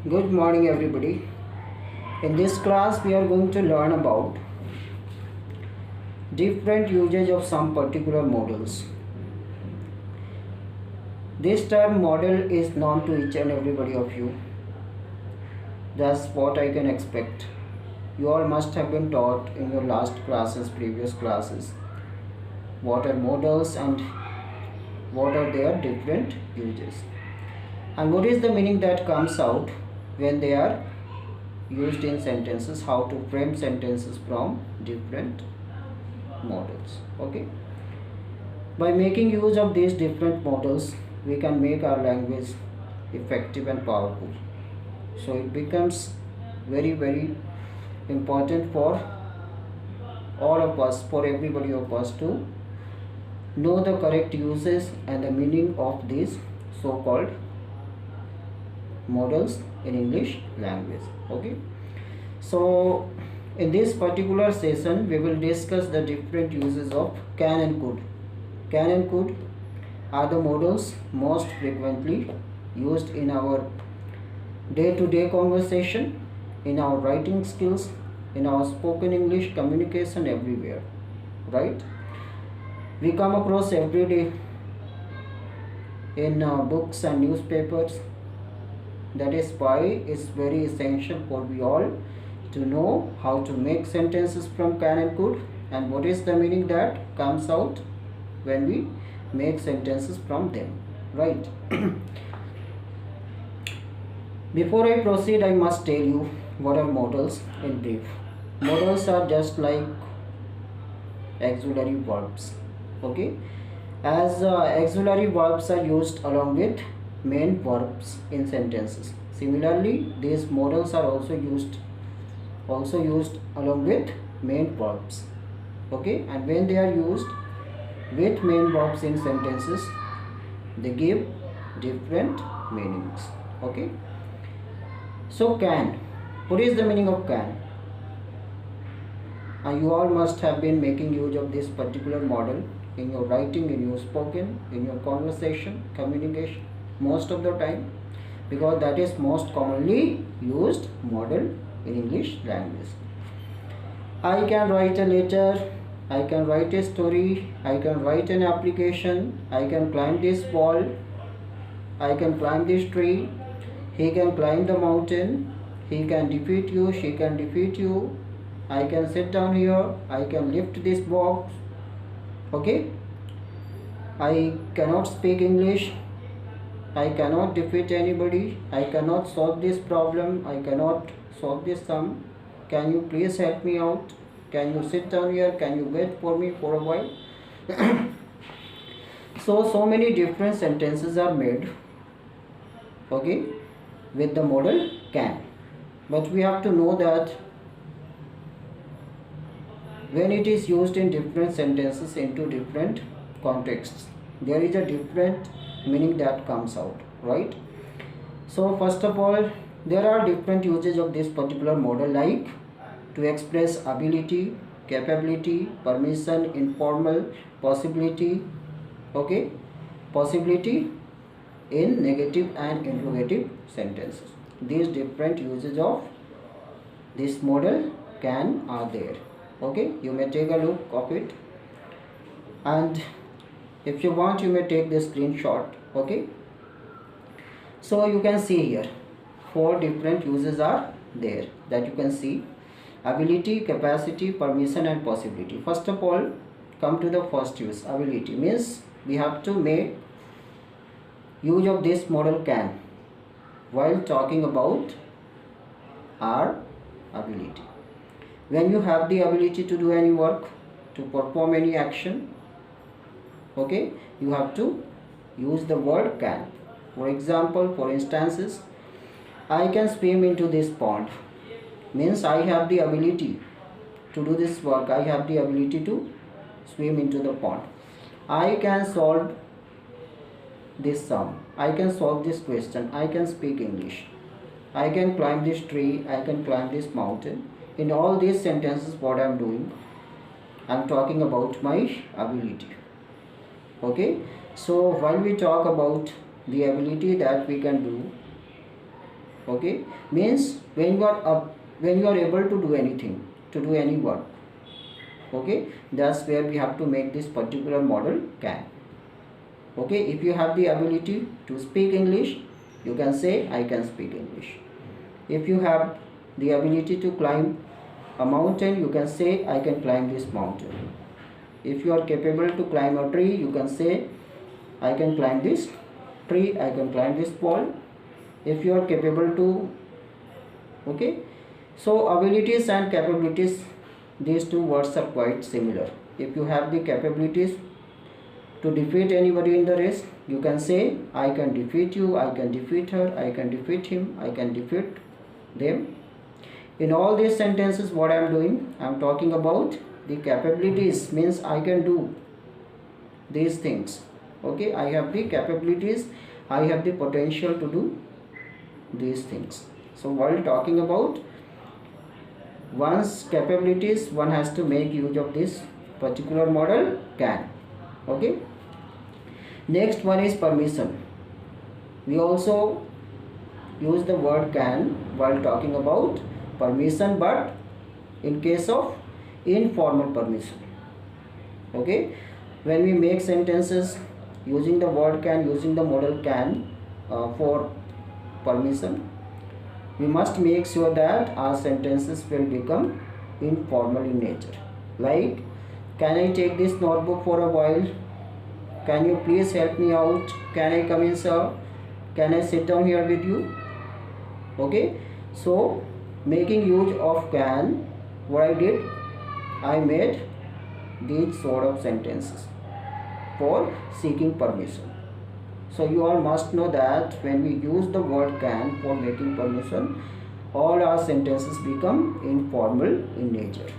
Good morning, everybody. In this class, we are going to learn about different usage of some particular models. This term model is known to each and everybody of you. That's what I can expect. You all must have been taught in your last classes, previous classes, what are models and what are their different uses. And what is the meaning that comes out when they are used in sentences, how to frame sentences from different models. Okay, by making use of these different models we can make our language effective and powerful, so it becomes very important for all of us, for everybody of us, to know the correct uses and the meaning of these so-called models in English language. Okay, so in this particular session we will discuss the different uses of can and could. Can and could are the models most frequently used in our day-to-day conversation, in our writing skills, in our spoken English communication, everywhere, right? We come across every day in books and newspapers. That is why it's very essential for we all to know how to make sentences from can and could, and what is the meaning that comes out when we make sentences from them, right? Before I proceed, I must tell you what are modals in brief. Modals are just like auxiliary verbs. Okay, as auxiliary verbs are used along with main verbs in sentences. Similarly, these modals are also used along with main verbs. Okay, and when they are used with main verbs in sentences, they give different meanings. Okay, so can, what is the meaning of can? You all must have been making use of this particular model in your writing, in your spoken, in your conversation, communication, most of the time, because that is most commonly used model in English language. I can write a letter, I can write a story, I can write an application, I can climb this wall, I can climb this tree, he can climb the mountain, he can defeat you, she can defeat you, I can sit down here, I can lift this box. Okay, I cannot speak English, I cannot defeat anybody, I cannot solve this problem, I cannot solve this sum. Can you please help me out? Can you sit down here? Can you wait for me for a while? So many different sentences are made, okay, with the model can. But we have to know that when it is used in different sentences into different contexts, there is a different meaning that comes out, right? So first of all, there are different uses of this particular model, like to express ability, capability, permission, informal, possibility. Okay, possibility in negative and interrogative sentences. These different uses of this model can are there. Okay, you may take a look of it, and if you want you may take the screenshot. Okay, so you can see here 4 different uses are there that you can see: ability, capacity, permission and possibility. First of all, come to the first use. Ability means we have to make use of this model can while talking about our ability. When you have the ability to do any work, to perform any action, okay, you have to use the word can. For example, for instances, I can swim into this pond means I have the ability to do this work, I have the ability to swim into the pond. I can solve this sum, I can solve this question, I can speak English, I can climb this tree, I can climb this mountain. In all these sentences, what I am doing, I am talking about my ability. Okay, so while we talk about the ability that we can do, okay, Okay, means when you are able to do anything, to do any work. Okay, that's where we have to make this particular model can. Okay, if you have the ability to speak English, you can say I can speak English. If you have the ability to climb a mountain, you can say I can climb this mountain. If you are capable to climb a tree, you can say I can climb this tree, I can climb this wall. If you are capable to, okay, so abilities and capabilities, these two words are quite similar. If you have the capabilities to defeat anybody in the race, you can say I can defeat you, I can defeat her, I can defeat him, I can defeat them. In all these sentences, what I am doing, I am talking about the capabilities, means I can do these things. Okay, I have the capabilities, I have the potential to do these things. So while talking about one's capabilities, one has to make use of this particular model can. Okay, next one is permission. We also use the word can while talking about permission, but in case of informal permission. Okay, when we make sentences using the word can, using the model can for permission, we must make sure that our sentences will become informal in nature. Like, can I take this notebook for a while? Can you please help me out? Can I come in, sir? Can I sit down here with you? Okay, so making use of can, what I did, I made these sort of sentences for seeking permission. So you all must know that when we use the word can for making permission, all our sentences become informal in nature.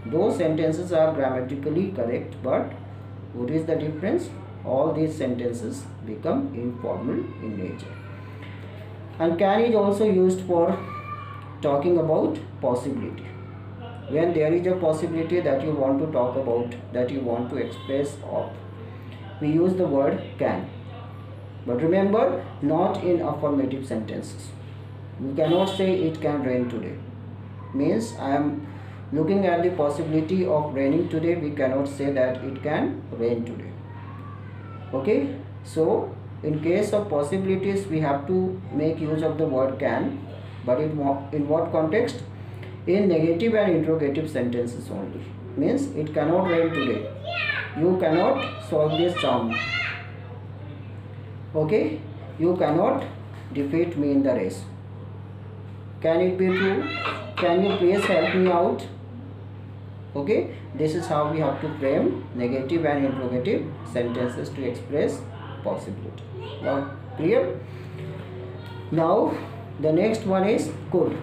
Those sentences are grammatically correct, but what is the difference? All these sentences become informal in nature. And can is also used for talking about possibility. When there is a possibility that you want to talk about, that you want to express of, we use the word can. But remember, not in affirmative sentences. You cannot say it can rain today. Means I am looking at the possibility of raining today. We cannot say that it can rain today. Okay, so in case of possibilities, we have to make use of the word can, but in what context? In negative and interrogative sentences only. Means it cannot rain today. You cannot solve this sum. Okay, you cannot defeat me in the race. Can it be true? Can you please help me out? Okay, this is how we have to frame negative and interrogative sentences to express possibility. Now, clear? Now, the next one is could.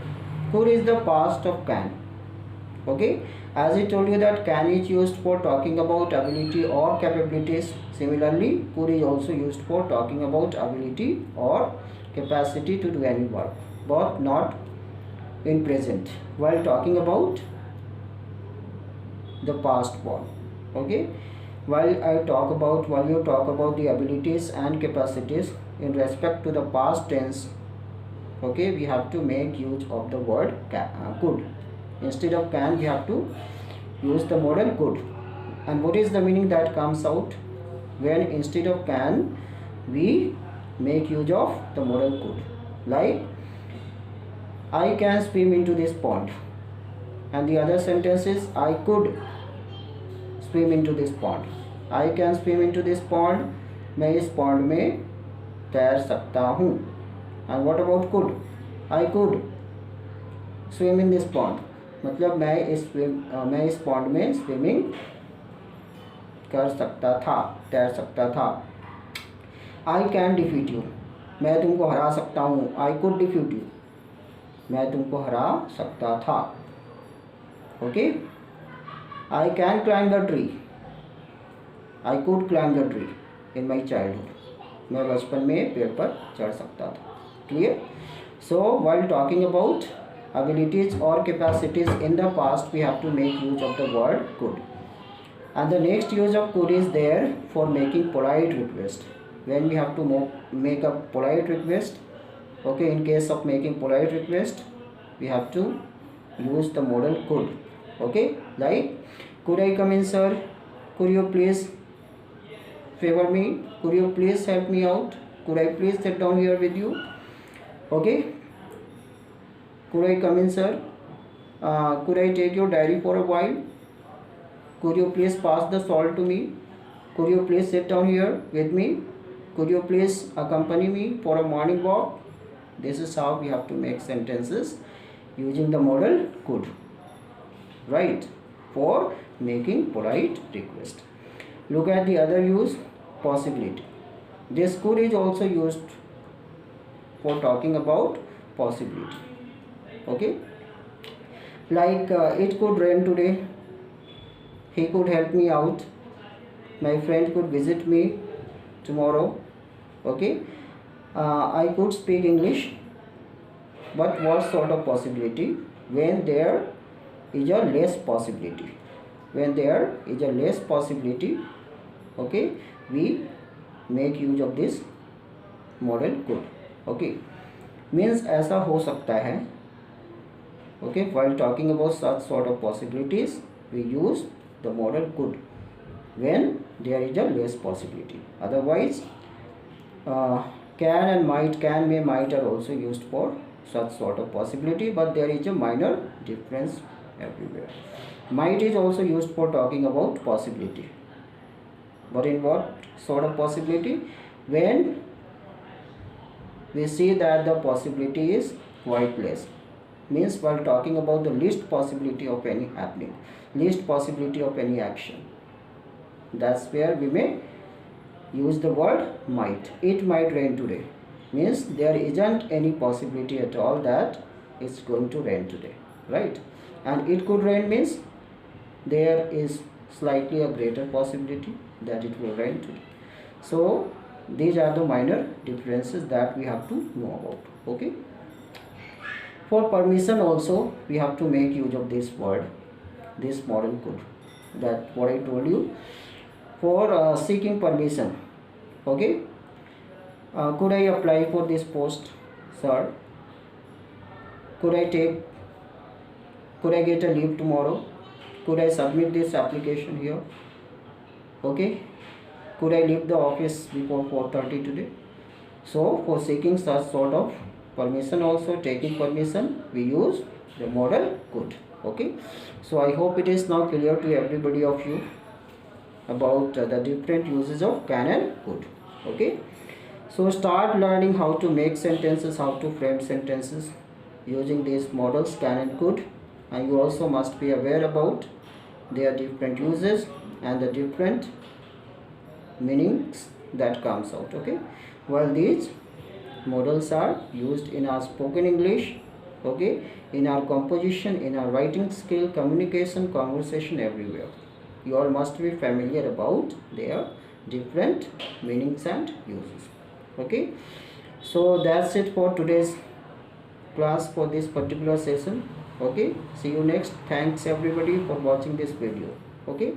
Could is the past of can. Okay, as I told you that can is used for talking about ability or capabilities. Similarly, could is also used for talking about ability or capacity to do any work, but not in present, while talking about the past one. Okay, while you talk about the abilities and capacities in respect to the past tense, okay, we have to make use of the word could. Instead of can, we have to use the model could. And what is the meaning that comes out when instead of can we make use of the model could? Like, I can swim into this pond, and the other sentence is I could swim into this pond. I can swim into this pond. मैं इस pond में तैर सकता हूँ. And what about could? I could swim in this pond. मतलब मैं इस pond में swimming कर सकता था, तैर सकता था. I can defeat you. मैं तुमको हरा सकता हूँ. I could defeat you. मैं तुमको हरा सकता था. Okay? I can climb the tree. I could climb the tree in my childhood. मैं बचपन में पेड़ पर चढ़ सकता था. Clear? So while talking about abilities or capacities in the past, we have to make use of the word could. And the next use of could is there for making polite request. When we have to make a polite request, Okay, in case of making polite request, we have to use the modal could. Okay, like, could I come in, sir? Could you please favor me? Could you please help me out? Could I please sit down here with you? Okay, could I come in, sir? Could I take your diary for a while? Could you please pass the salt to me? Could you please sit down here with me? Could you please accompany me for a morning walk? This is how we have to make sentences using the modal could, right, for making polite request. Look at the other use, possibility. This could is also used for talking about possibility. Okay, like, it could rain today. He could help me out. My friend could visit me tomorrow. Okay, I could speak English. But what sort of possibility? When there is a less possibility. When there is a less possibility, okay, we make use of this modal could. Okay, means ऐसा हो सकता है. Okay, while talking about such sort of possibilities, we use the modal could when there is a less possibility. Otherwise, can and might, can, may, might are also used for such sort of possibility, but there is a minor difference everywhere. Might is also used for talking about possibility, but in what sort of possibility? When we see that the possibility is quite less, means while talking about the least possibility of any happening, least possibility of any action, that's where we may use the word might. It might rain today, means there isn't any possibility at all that it's going to rain today, right? And it could rain means there is slightly a greater possibility that it will rain today. So these are the minor differences that we have to know about. Okay, for permission also we have to make use of this word, this modal could, that what I told you. For seeking permission, okay, could I apply for this post, sir? Could I get a leave tomorrow? Could I submit this application here? Okay, could I leave the office before 4:30 today? So for seeking such sort of permission, also taking permission, we use the modal could. Okay, so I hope it is now clear to everybody of you about the different uses of can and could. Okay, so start learning how to make sentences, how to frame sentences using these models can and could, and you also must be aware about their different uses and the different meanings that comes out. Okay, well, these models are used in our spoken English, okay, in our composition, in our writing skill, communication, conversation, everywhere. You all must be familiar about their different meanings and uses. Okay, so that's it for today's class, for this particular session. Okay, see you next. Thanks everybody for watching this video. Okay.